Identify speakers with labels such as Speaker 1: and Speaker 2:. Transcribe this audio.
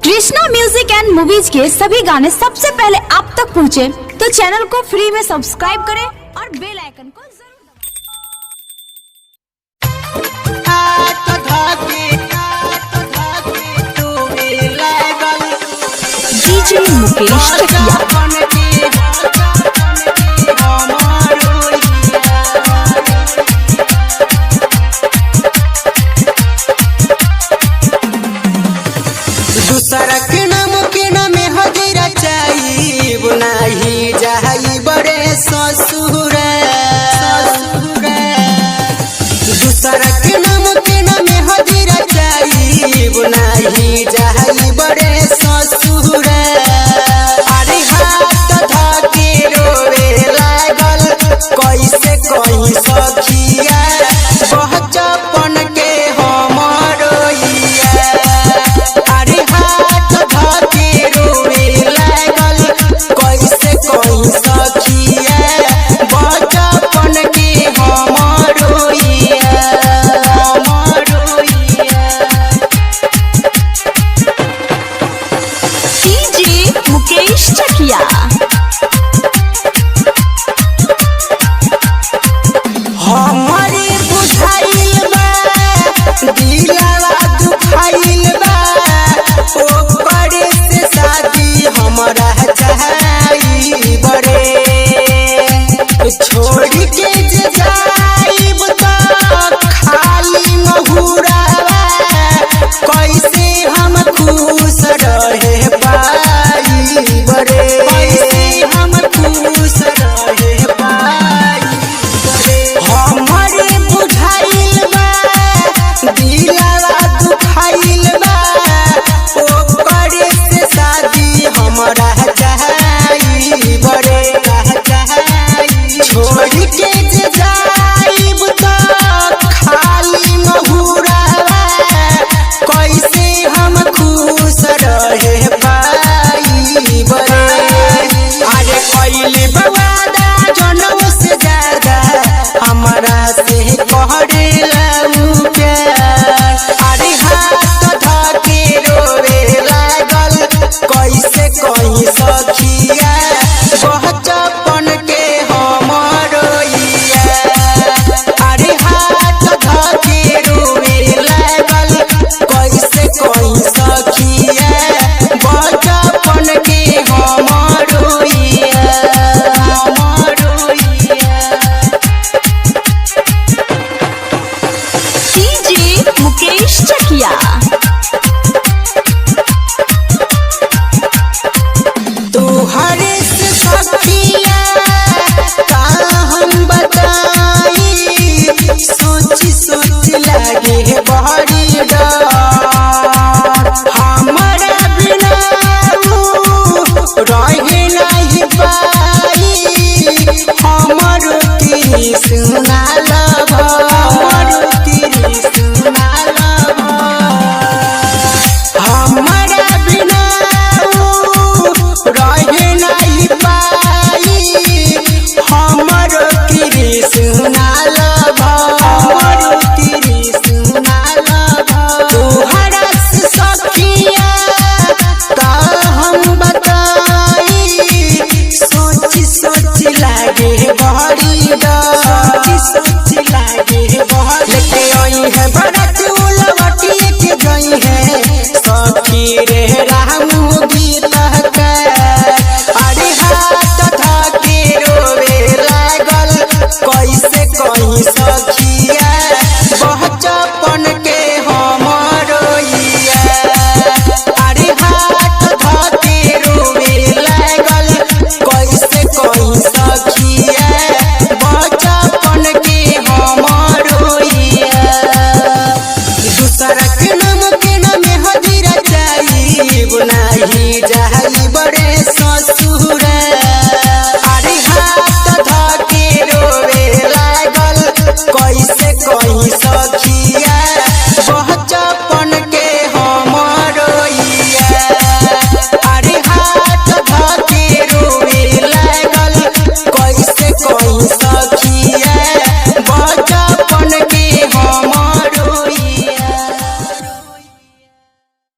Speaker 1: Krishna music and movies के सभी गाने सबसे पहले आप तक पहुंचे तो चैनल को फ्री में सब्सक्राइब करें और बेल आइकन को डीजे मुकेश
Speaker 2: दूसरा के नाम में हजीरा चाहिए बुनाही जाई बड़े ससुर दूसरा के नाम में हजीरा चाहिए बुनाही जाई बड़े ससुर अरे हाथ धके रोवे लागल कैसे कहीं सखिया बचपन के हमर अरे हाथ धके रोवे लागल कैसे कहीं सखिया बचपन के हमर
Speaker 1: डीजे मुकेश चकिया
Speaker 2: हमारे बुझाइल बा दिलवा दुखाइल बा ओकरे से शादी हमरा चाही बड़े छोड़ के जे जाइब त खाली महुरावा कैसे हम खुश रहे पाई बड़े कैसे हम खुश रहे पाई हमारे बुझाइल बा दिलवा दुखाइल बा ओकरे से शादी हमरा चाही बड़े छोड़ के जे जाइब त खाली महुरावा कैसे हम खुश रहे पाई बड़े अरे कैले बवादा जनम से ज्यादा हमरा से कहरे लाऊ प्यार अरे हाथ धके रोवे लागल कैसे कहीं सखिया बचपन के हमर अरे हाथ धके रोवे लागल कैसे कहीं सखिया बचपन के हमर
Speaker 1: डीजे मुकेश चकिया
Speaker 2: तुहरे से सखिया का हम बताई सोच सोच लागे बड़ी डर हमारा बिना रहे नहीं पाई हमर की सुना लब हमर की सुना लब हमारा बिना रहे नहीं पाई हमर की सुना लब हमर की सुना लब तोहरा से सखिया का हम बताई सोच सोच लागे बड़ी डर सोच सोच लागे बड़ी लेके आई है